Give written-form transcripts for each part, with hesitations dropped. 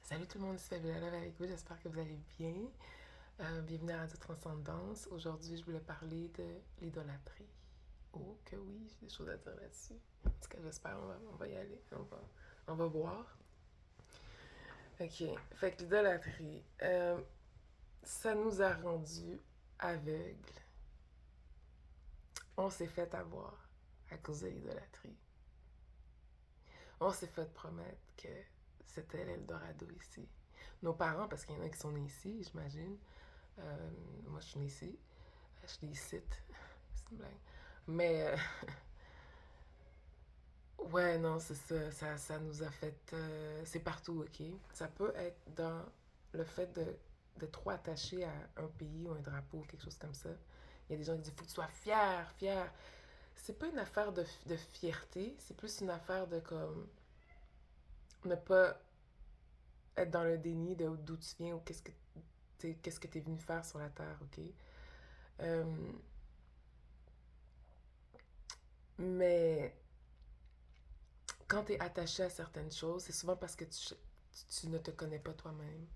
Salut tout le monde, c'est Fabiola Love avec vous, j'espère que vous allez bien. Bienvenue à Radio Transcendance. Aujourd'hui, je voulais parler de l'idolâtrie. Oh que oui, j'ai des choses à dire là-dessus. En tout cas, j'espère, on va y aller, on va voir. Ok, fait que l'idolâtrie, ça nous a rendus aveugles. On s'est fait avoir à cause de l'idolâtrie. On s'est fait promettre que c'était l'Eldorado ici. Nos parents, parce qu'il y en a qui sont nés ici, j'imagine. Moi, je suis née ici. Je suis ici. C'est une blague. Mais, ouais, non, c'est ça. Ça nous a fait. C'est partout, OK? Ça peut être dans le fait de trop attaché à un pays ou un drapeau, quelque chose comme ça. Il y a des gens qui disent faut que tu sois fier, fier. C'est pas une affaire de fierté, c'est plus une affaire de comme ne pas être dans le déni de d'où tu viens ou qu'est-ce que tu es venu faire sur la terre, OK? Euh, mais quand tu es attaché à certaines choses, c'est souvent parce que tu ne te connais pas toi-même.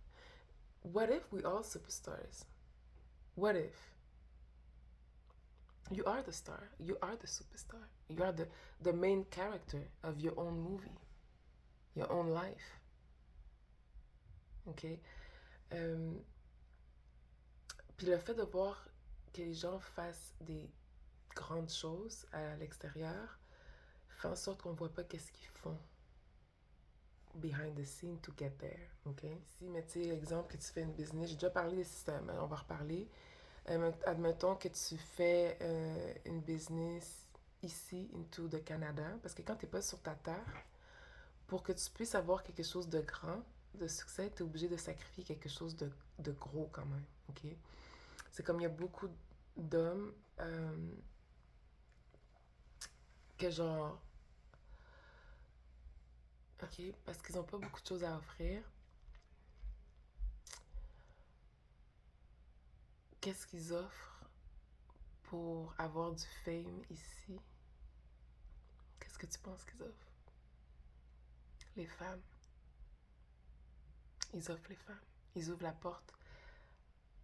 What if we all superstars? What if? You are the star. You are the superstar. You are the main character of your own movie, your own life. OK? Euh, Puis le fait de voir que les gens fassent des grandes choses à l'extérieur fait en sorte qu'on ne voit pas qu'est-ce qu'ils font behind the scene to get there, OK? Si, mais tu sais, exemple que tu fais une business, j'ai déjà parlé des systèmes, on va reparler. Admettons que tu fais une business ici, into the Canada, parce que quand tu n'es pas sur ta terre, pour que tu puisses avoir quelque chose de grand, de succès, tu es obligé de sacrifier quelque chose de gros quand même, OK? C'est comme il y a beaucoup d'hommes que genre, OK, parce qu'ils n'ont pas beaucoup de choses à offrir, qu'est-ce qu'ils offrent pour avoir du fame ici? Qu'est-ce que tu penses qu'ils offrent? Les femmes. Ils offrent les femmes. Ils ouvrent la porte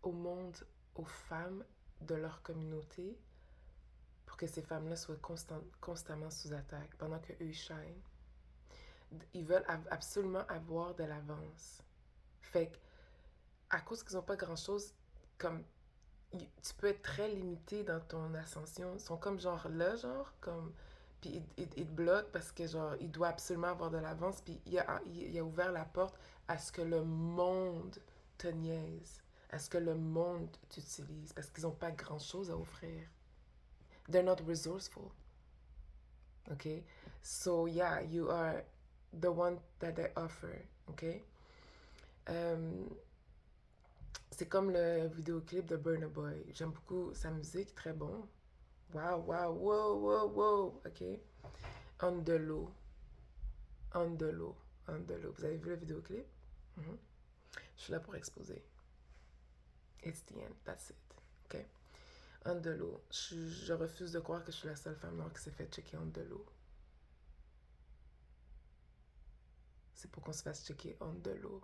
au monde, aux femmes de leur communauté pour que ces femmes-là soient constamment sous attaque pendant qu'eux, ils shine. Ils veulent absolument avoir de l'avance. Fait que, à cause qu'ils n'ont pas grand-chose, comme tu peux être très limité dans ton ascension. Ils sont comme genre là, genre, comme. Puis il te bloque parce que genre, il doit absolument avoir de l'avance. Puis il a ouvert la porte à ce que le monde te niaise. À ce que le monde t'utilise. Parce qu'ils n'ont pas grand-chose à offrir. They're not resourceful. Okay? So yeah, you are the one that they offer. Okay? Euh, c'est comme le vidéoclip de Burna Boy. J'aime beaucoup sa musique, très bon. Wow, wow, wow, wow, wow. OK. On the low. On the low. On the low. Vous avez vu le vidéoclip? Mhm. Je suis là pour exposer. It's the end. That's it. OK? On the low. Je refuse de croire que je suis la seule femme noire qui s'est fait checker on the low. C'est pour qu'on se fasse checker on the low.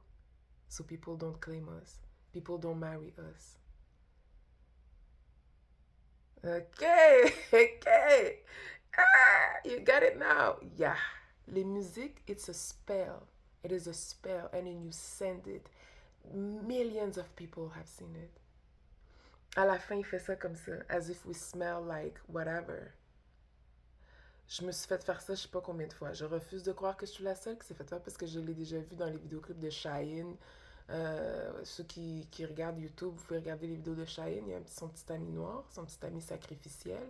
So people don't claim us. People don't marry us. OK. OK. Ah, you got it now. Yeah. Les musiques, it's a spell. It is a spell, and then you send it. Millions of people have seen it. À la fin, il fait ça comme ça, as if we smell like whatever. Je me suis fait faire ça je sais pas combien de fois. Je refuse de croire que je suis la seule qui s'est fait faire parce que je l'ai déjà vu dans les vidéoclips de Shine. Ceux qui regardent YouTube, vous pouvez regarder les vidéos de Shine. Il y a son petit ami noir, son petit ami sacrificiel.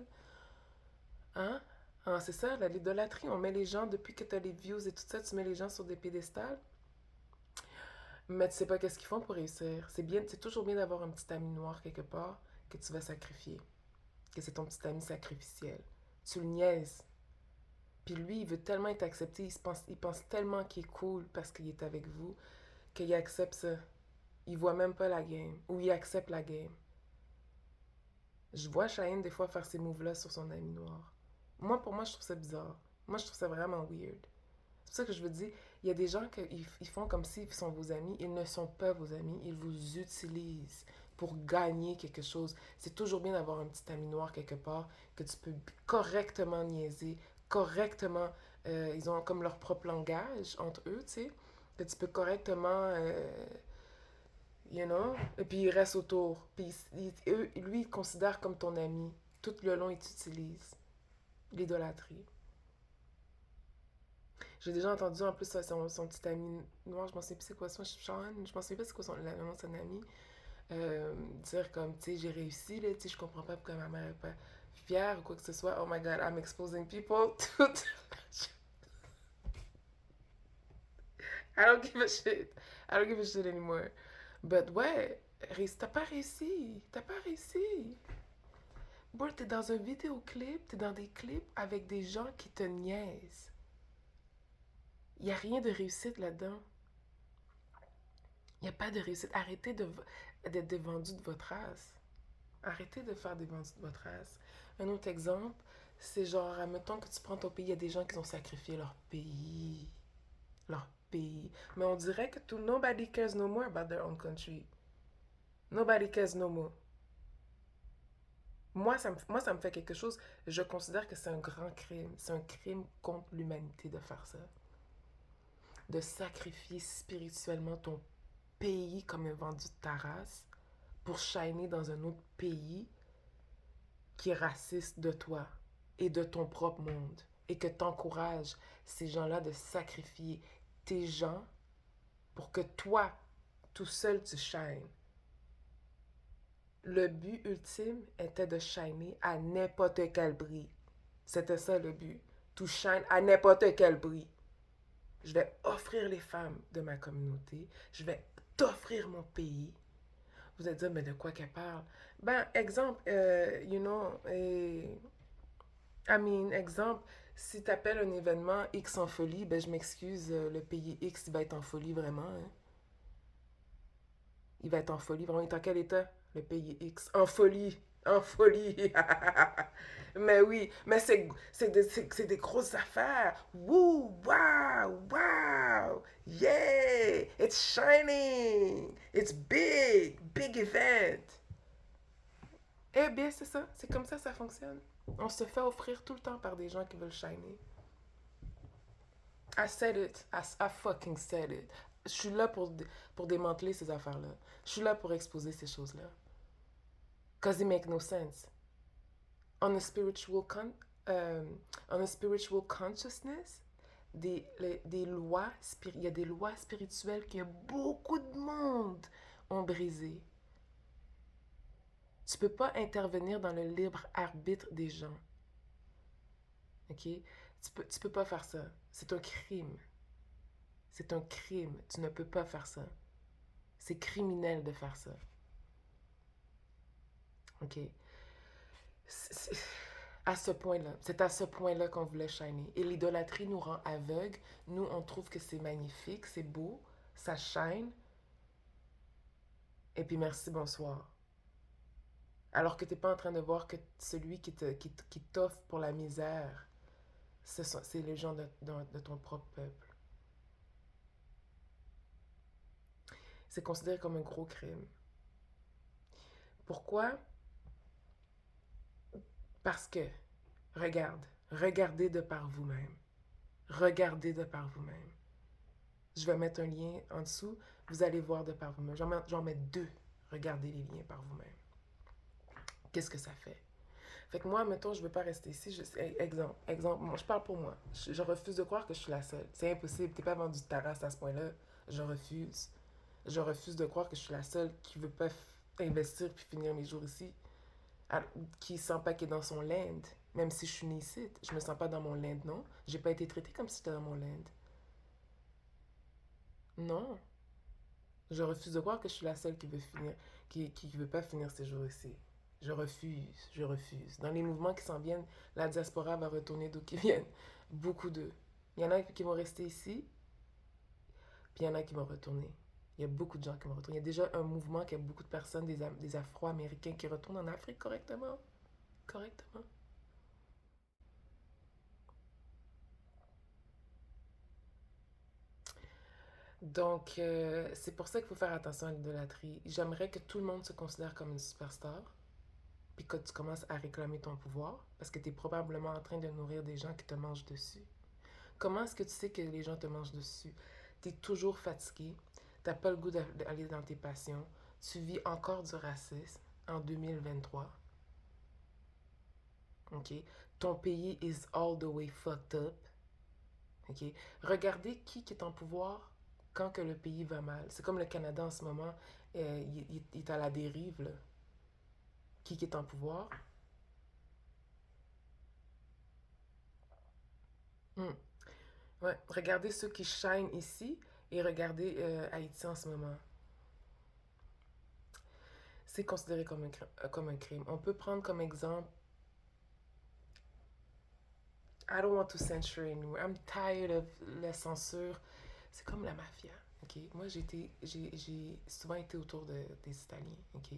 Hein? Ah, c'est ça, l'idolâtrie. On met les gens, depuis que tu as les views et tout ça, tu mets les gens sur des pédestals. Mais tu sais pas qu'est-ce qu'ils font pour réussir. C'est bien, c'est toujours bien d'avoir un petit ami noir quelque part que tu vas sacrifier. Que c'est ton petit ami sacrificiel. Tu le niaises. Puis lui, il veut tellement être accepté, il pense tellement qu'il est cool parce qu'il est avec vous, qu'il accepte ça. Il voit même pas la game. Ou il accepte la game. Je vois Cheyenne des fois faire ces moves-là sur son ami noir. Moi, pour moi, je trouve ça bizarre. Moi, je trouve ça vraiment weird. C'est pour ça que je veux dire, Il y a des gens qui ils font comme s'ils sont vos amis. Ils ne sont pas vos amis. Ils vous utilisent pour gagner quelque chose. C'est toujours bien d'avoir un petit ami noir quelque part que tu peux correctement niaiser, correctement... ils ont comme leur propre langage entre eux, tu sais, que tu peux correctement... you know? Et puis il reste autour. Puis lui, il considère comme ton ami. Tout le long, il t'utilise. L'idolâtrie. J'ai déjà entendu en plus son petit ami noir, je m'en souviens plus c'est quoi son Sean, je m'en souviens pas c'est quoi le nom de son ami, dire comme, tu sais, j'ai réussi, là, tu sais, je comprends pas pourquoi ma mère est pas fière ou quoi que ce soit. Oh my god, I'm exposing people. Tout. I don't give a shit. I don't give a shit anymore. But ouais, t'as pas réussi. T'as pas réussi. Bro, t'es dans un vidéoclip, t'es dans des clips avec des gens qui te niaisent. Il n'y a rien de réussite là-dedans. Il n'y a pas de réussite. Arrêtez d'être des vendus de votre race. Arrêtez de faire des vendus de votre race. Un autre exemple, c'est genre, admettons que tu prends ton pays, il y a des gens qui ont sacrifié leur pays. Leur pays. Mais on dirait que nobody cares no more about their own country. Nobody cares no more. Moi, ça me fait quelque chose. Je considère que c'est un grand crime. C'est un crime contre l'humanité de faire ça. De sacrifier spirituellement ton pays comme un vendu de ta race pour shiner dans un autre pays qui est raciste de toi et de ton propre monde. Et que t'encourages ces gens-là de sacrifier tes gens pour que toi, tout seul, tu shines. Le but ultime était de shiner à n'importe quel prix. C'était ça le but. To shine à n'importe quel prix. Je vais offrir les femmes de ma communauté. Je vais t'offrir mon pays. Vous allez dire, mais de quoi qu'elle parle? Ben, exemple, exemple, si tu appelles un événement X en folie, ben je m'excuse, le pays X il va être en folie vraiment. Hein. Il va être en folie vraiment. Il est en quel état? Le pays X. En folie. En folie. Mais oui, mais c'est des grosses affaires. Woo, wow, wow. Yeah, it's shining. It's big. Big event. Eh bien, c'est ça. C'est comme ça fonctionne. On se fait offrir tout le temps par des gens qui veulent shiner. I said it. I fucking said it. Je suis là pour démanteler ces affaires-là. Je suis là pour exposer ces choses-là. Because it make no sense. On a spiritual, on a spiritual consciousness, des lois, il y a des lois spirituelles que beaucoup de monde ont brisées. Tu peux pas intervenir dans le libre arbitre des gens. OK? Tu peux pas faire ça. C'est un crime. C'est un crime. Tu ne peux pas faire ça. C'est criminel de faire ça. OK? À ce point-là. C'est à ce point-là qu'on voulait shiner. Et l'idolâtrie nous rend aveugles. Nous, on trouve que c'est magnifique, c'est beau, ça shine. Et puis merci, bonsoir. Alors que tu n'es pas en train de voir que celui qui t'offre pour la misère, c'est les gens de ton propre peuple. C'est considéré comme un gros crime. Pourquoi? Parce que, regardez de par vous-même. Regardez de par vous-même. Je vais mettre un lien en dessous, vous allez voir de par vous-même. J'en mets deux. Regardez les liens par vous-même. Qu'est-ce que ça fait? Fait que moi, mettons, je veux pas rester ici. Exemple, moi, je parle pour moi. Je refuse de croire que je suis la seule. C'est impossible. T'es pas vendu de ta race à ce point-là. Je refuse. Je refuse de croire que je suis la seule qui veut pas investir puis finir mes jours ici. Qui sent pas qu'elle est dans son land. Même si je suis née ici, je me sens pas dans mon land, non. J'ai pas été traitée comme si j'étais dans mon land. Non. Je refuse de croire que je suis la seule qui veut finir, qui veut pas finir ses jours ici. Je refuse, je refuse. Dans les mouvements qui s'en viennent, la diaspora va retourner d'où qu'ils viennent. Beaucoup d'eux. Il y en a qui vont rester ici, puis il y en a qui vont retourner. Il y a beaucoup de gens qui vont retourner. Il y a déjà un mouvement qui a beaucoup de personnes, des Afro-Américains qui retournent en Afrique correctement. Correctement. Donc, c'est pour ça qu'il faut faire attention à l'idolâtrie. J'aimerais que tout le monde se considère comme une superstar, puis que tu commences à réclamer ton pouvoir, parce que tu es probablement en train de nourrir des gens qui te mangent dessus. Comment est-ce que tu sais que les gens te mangent dessus? Tu es toujours fatigué, t'as pas le goût d'aller dans tes passions, tu vis encore du racisme en 2023. OK? Ton pays is all the way fucked up. OK? Regardez qui est en pouvoir quand que le pays va mal. C'est comme le Canada en ce moment, il est à la dérive, là. Qui est en pouvoir? Hmm. Ouais, regardez ceux qui shine ici et regardez Haïti en ce moment. C'est considéré comme un crime. On peut prendre comme exemple. I don't want to censure anymore. I'm tired of la censure. C'est comme la mafia. OK? Moi, j'ai souvent été autour des Italiens. OK?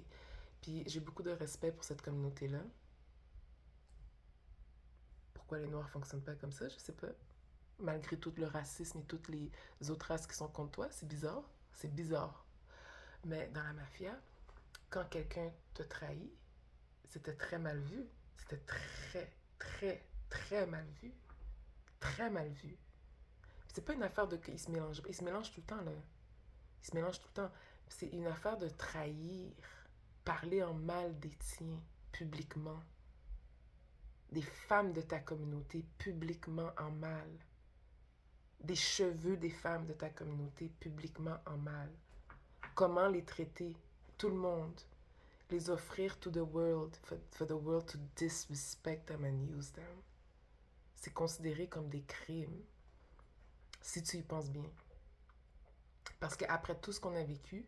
Puis j'ai beaucoup de respect pour cette communauté-là. Pourquoi les Noirs fonctionnent pas comme ça, je sais pas. Malgré tout le racisme et toutes les autres races qui sont contre toi, c'est bizarre. C'est bizarre. Mais dans la mafia, quand quelqu'un te trahit, c'était très mal vu. C'était très, très, très mal vu. Très mal vu. C'est pas une affaire de qu'ils se mélangent. Ils se mélangent tout le temps, là. Ils se mélangent tout le temps. C'est une affaire de trahir. Parler en mal des tiens, publiquement. Des femmes de ta communauté, publiquement en mal. Des cheveux des femmes de ta communauté, publiquement en mal. Comment les traiter? Tout le monde. Les offrir to the world, for the world to disrespect them and use them. C'est considéré comme des crimes, si tu y penses bien. Parce qu'après tout ce qu'on a vécu,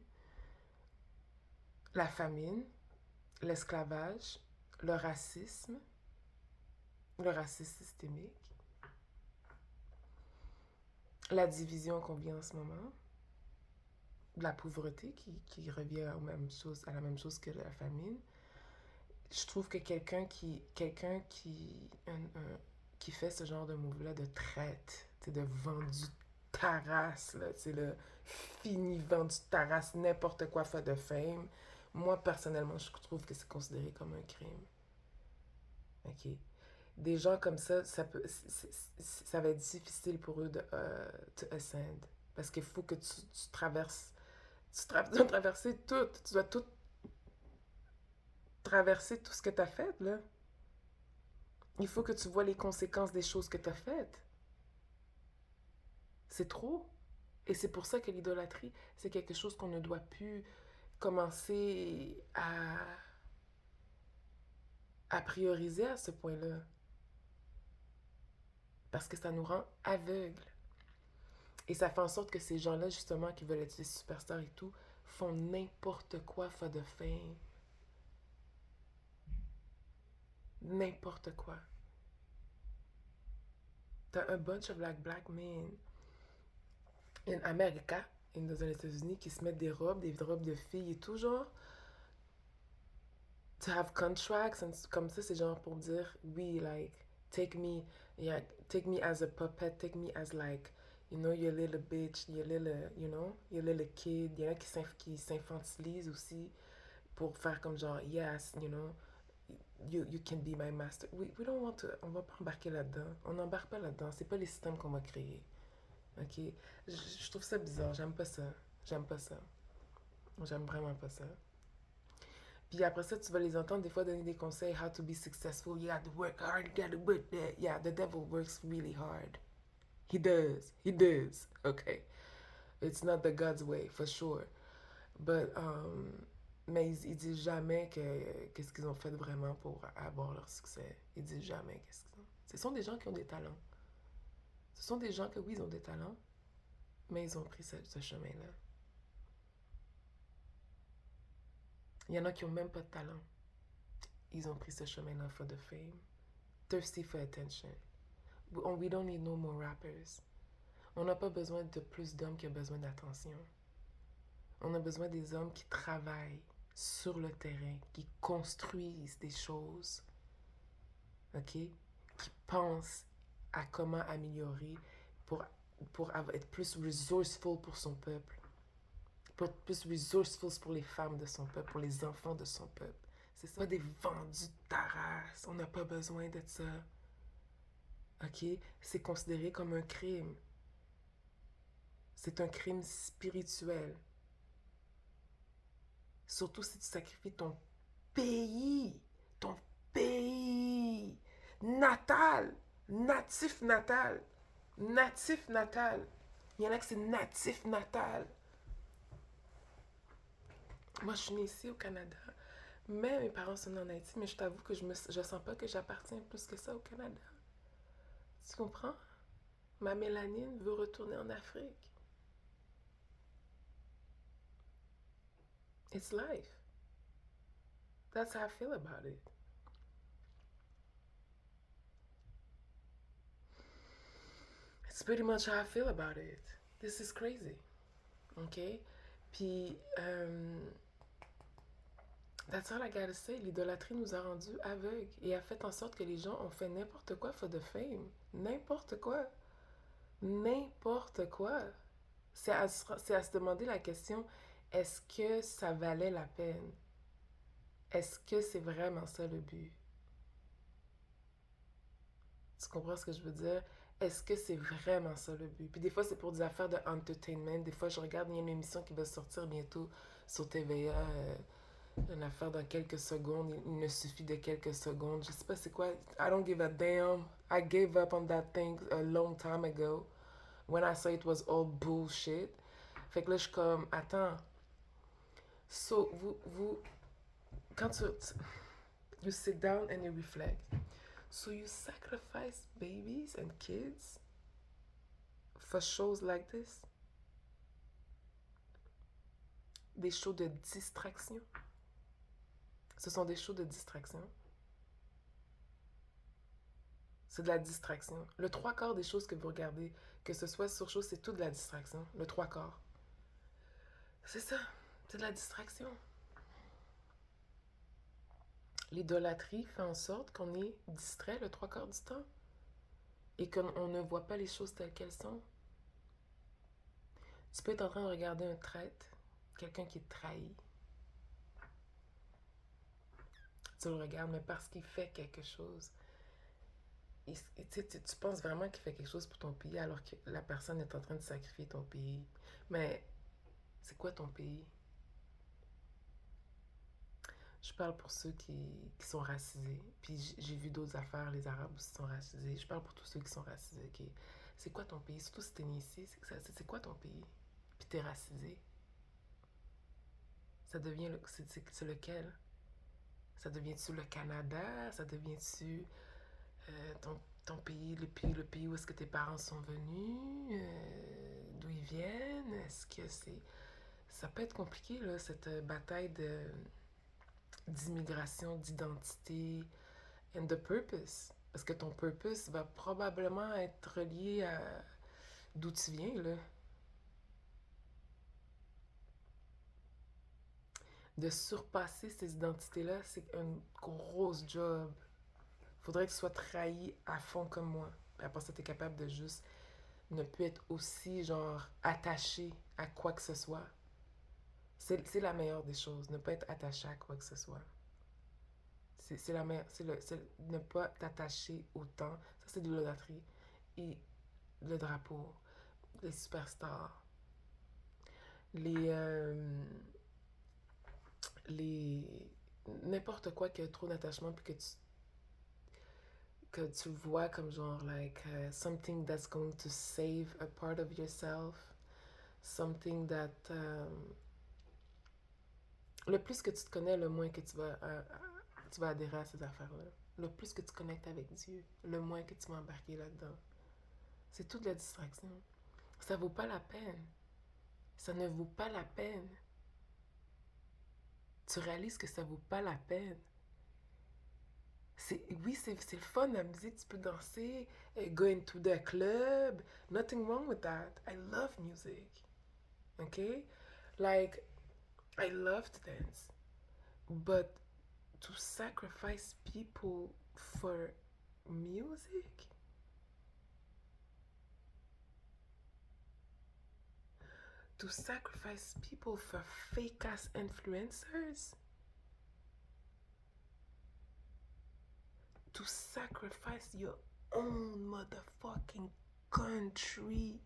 la famine, l'esclavage, le racisme systémique, la division qu'on vit en ce moment, la pauvreté qui revient à la même chose que la famine. Je trouve que qui fait ce genre de move-là de traite, de vendu ta race, là, le fini vendu ta race, n'importe quoi fait de fame. Moi, personnellement, je trouve que c'est considéré comme un crime. OK? Des gens comme ça va être difficile pour eux de to ascend. Parce qu'il faut que tu traverses, tu dois traverser tout, tu dois tout traverser tout ce que tu as fait, là. Il faut que tu vois les conséquences des choses que tu as faites. C'est trop. Et c'est pour ça que l'idolâtrie, c'est quelque chose qu'on ne doit plus commencer à prioriser à ce point-là. Parce que ça nous rend aveugles. Et ça fait en sorte que ces gens-là, justement, qui veulent être des superstars et tout, font n'importe quoi for the fame. N'importe quoi. T'as un bunch of black men in America, dans les États-Unis, qui se mettent des robes de filles et tout, genre. To have contracts, comme ça, c'est genre pour dire, oui, like, take me, yeah, take me as a puppet, take me as like, you know, your little bitch, your little, you know, your little kid. Il y en a qui s'infantilisent aussi pour faire comme genre, yes, you know, you can be my master. We don't want to, on va pas embarquer là-dedans. On n'embarque pas là-dedans. C'est pas les systèmes qu'on va créer. OK? Je trouve ça bizarre. J'aime pas ça. J'aime pas ça. J'aime vraiment pas ça. Puis après ça, tu vas les entendre des fois donner des conseils, how to be successful. You got to work hard, you got to work that. Yeah, the devil works really hard. He does. He does. Okay. It's not the God's way, for sure. But, mais ils disent jamais qu'est-ce qu'ils ont fait vraiment pour avoir leur succès. Ils disent jamais qu'est-ce qu'ils ont. Ce sont des gens qui ont des talents. Ce sont des gens que, oui, ils ont des talents, mais ils ont pris ce chemin-là. Il y en a qui ont même pas de talent. Ils ont pris ce chemin-là for the fame. Thirsty for attention. We don't need no more rappers. On n'a pas besoin de plus d'hommes qui ont besoin d'attention. On a besoin des hommes qui travaillent sur le terrain, qui construisent des choses, OK? Qui pensent à comment améliorer pour être plus resourceful pour son peuple. Pour être plus resourceful pour les femmes de son peuple, pour les enfants de son peuple. C'est ça, pas des vendus de ta race. On n'a pas besoin de ça. OK? C'est considéré comme un crime. C'est un crime spirituel. Surtout si tu sacrifies ton pays natal, natif natal. Il y en a que c'est natif natal. Moi, je suis née ici au Canada, mais mes parents sont nés en Haïti, mais je t'avoue que je sens pas que j'appartiens plus que ça au Canada. Tu comprends? Ma mélanine veut retourner en Afrique. It's life. That's how I feel about it. It's pretty much how I feel about it. This is crazy. OK? Puis, that's all I gotta say. L'idolâtrie nous a rendus aveugles et a fait en sorte que les gens ont fait n'importe quoi for the fame. N'importe quoi. N'importe quoi. C'est à se demander la question, est-ce que ça valait la peine? Est-ce que c'est vraiment ça le but? Tu comprends ce que je veux dire? Est-ce que c'est vraiment ça le but? Puis des fois, c'est pour des affaires de entertainment. Des fois, je regarde, il y a une émission qui va sortir bientôt sur TVA. Une affaire dans quelques secondes. Il me suffit de quelques secondes. Je sais pas c'est quoi. I don't give a damn. I gave up on that thing a long time ago. When I saw it was all bullshit. Fait que là, je suis comme, attends. So, quand you sit down and you reflect. So you sacrifice babies and kids for shows like this? Des shows de distraction? Ce sont des shows de distraction. C'est de la distraction. Le trois quarts des choses que vous regardez, que ce soit sur show, c'est tout de la distraction. Le trois quarts. C'est ça. C'est de la distraction. L'idolâtrie fait en sorte qu'on est distrait le trois quarts du temps et qu'on ne voit pas les choses telles qu'elles sont. Tu peux être en train de regarder un traître, quelqu'un qui est trahi. Tu le regardes, mais parce qu'il fait quelque chose. Tu penses vraiment qu'il fait quelque chose pour ton pays alors que la personne est en train de sacrifier ton pays. Mais c'est quoi ton pays? Je parle pour ceux qui sont racisés. Puis j'ai vu d'autres affaires, les Arabes aussi sont racisés. Je parle pour tous ceux qui sont racisés. Okay? C'est quoi ton pays? Surtout si t'es né ici, c'est quoi ton pays? Puis t'es racisé. Ça devient... C'est lequel? Ça devient-tu le Canada? Ça devient-tu ton pays, le pays où est-ce que tes parents sont venus? D'où ils viennent? Est-ce que c'est... Ça peut être compliqué, là, cette bataille d'immigration, d'identité, and de purpose. Parce que ton purpose va probablement être relié à d'où tu viens, là. De surpasser ces identités-là, c'est un gros job. Faudrait que tu sois trahi à fond comme moi. Puis après ça, t'es capable de juste ne plus être aussi, genre, attaché à quoi que ce soit. C'est la meilleure des choses, ne pas être attaché à quoi que ce soit. C'est la meilleure, ne pas t'attacher au temps. Ça, c'est de l'idolâtrie. Et le drapeau, les superstars, les... les n'importe quoi qui a trop d'attachement puis que tu vois comme genre like something that's going to save a part of yourself, something that le plus que tu te connais, le moins que tu vas adhérer à ces affaires-là. Le plus que tu connectes avec Dieu, le moins que tu vas embarquer là-dedans. C'est toute la distraction. Ça vaut pas la peine. Ça ne vaut pas la peine. Tu réalises que ça vaut pas la peine. Oui, c'est le fun, la musique, tu peux danser, go into the club, nothing wrong with that. I love music, okay? Like, I love to dance, but to sacrifice people for music? To sacrifice people for fake-ass influencers? To sacrifice your own motherfucking country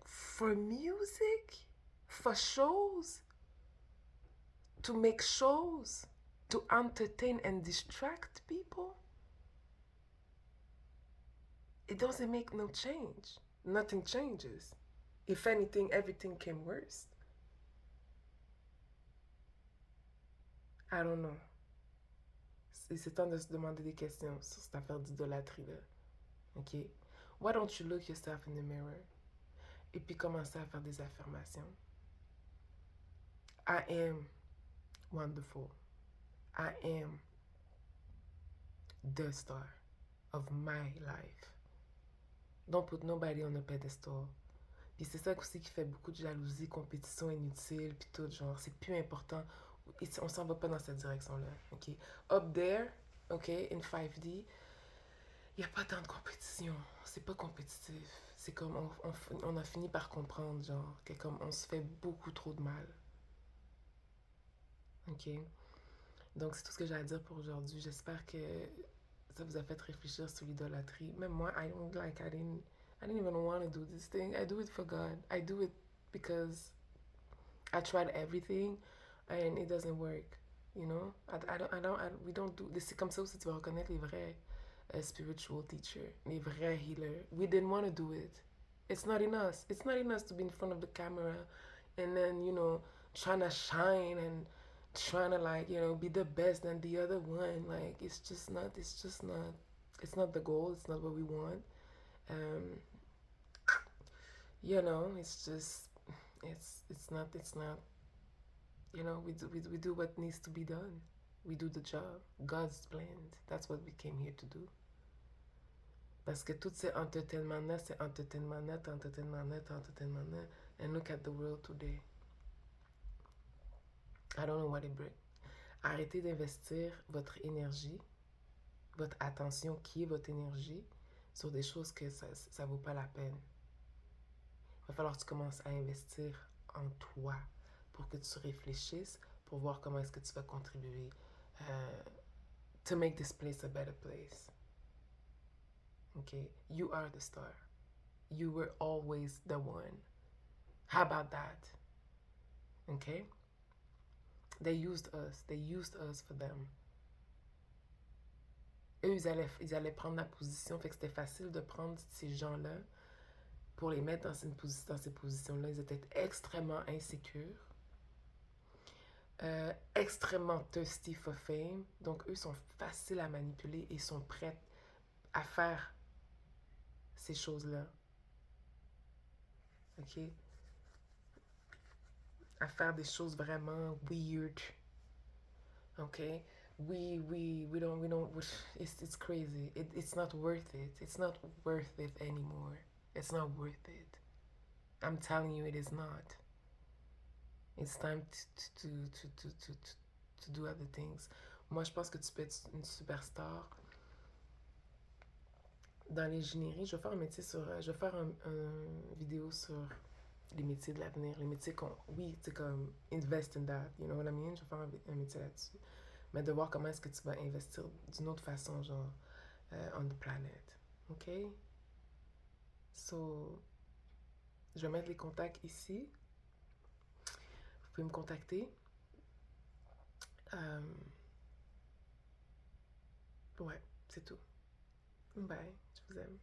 for music? For shows? To make shows? To entertain and distract people? It doesn't make no change. Nothing changes. If anything, everything came worse. I don't know. C'est temps de se demander des questions sur cette affaire d'idolâtrie là. OK? Why don't you look yourself in the mirror? Et puis commencer à faire des affirmations. I am wonderful. I am the star of my life. Don't put nobody on a pedestal. Puis c'est ça aussi qui fait beaucoup de jalousie, compétition inutile, puis tout, genre, c'est plus important. On s'en va pas dans cette direction-là, OK? Up there, OK, in 5D, il n'y a pas tant de compétition. C'est pas compétitif. C'est comme, on a fini par comprendre, genre, que comme on se fait beaucoup trop de mal. OK? Donc, c'est tout ce que j'ai à dire pour aujourd'hui. J'espère que ça vous a fait réfléchir sur l'idolâtrie. Même moi, I didn't even want to do this thing. I do it for God. I do it because I tried everything and it doesn't work. You know? We don't do... C'est comme ça aussi tu vas reconnaître les vrais spiritual teachers, les vrais healers. We didn't want to do it. It's not in us. It's not in us to be in front of the camera and then, you know, trying to shine and trying to, like, you know, be the best than the other one. Like, it's not the goal. It's not what we want. You know, it's not, you know, we do what needs to be done. We do the job. God's planned. That's what we came here to do. Parce que tout ces entertainment-là, c'est entertainment-là. And look at the world today. I don't know what it brings. Arrêtez d'investir votre énergie, votre attention, qui est votre énergie, sur des choses que ça vaut pas la peine. Il va falloir que tu commences à investir en toi pour que tu réfléchisses, pour voir comment est-ce que tu vas contribuer to make this place a better place. Okay? You are the star. You were always the one. How about that? Okay? They used us. They used us for them. Eux, ils allaient prendre la position. Fait que c'était facile de prendre ces gens-là pour les mettre dans ces positions-là. Ils étaient extrêmement insécures. Extrêmement thirsty for fame. Donc, eux sont faciles à manipuler et sont prêts à faire ces choses-là. OK? À faire des choses vraiment weird. OK? It's crazy. It's not worth it. It's not worth it anymore. It's not worth it. I'm telling you, it is not. It's time to do other things. Moi, je pense que tu peux être une superstar. Dans l'ingénierie, je vais faire je vais faire un vidéo sur les métiers de l'avenir, les métiers oui, c'est comme invest in that, you know what I mean? Je vais faire un métier là-dessus. Mais de voir comment est-ce que tu vas investir d'une autre façon, genre, on the planet. OK? So, je vais mettre les contacts ici. Vous pouvez me contacter. Ouais, c'est tout. Bye, je vous aime.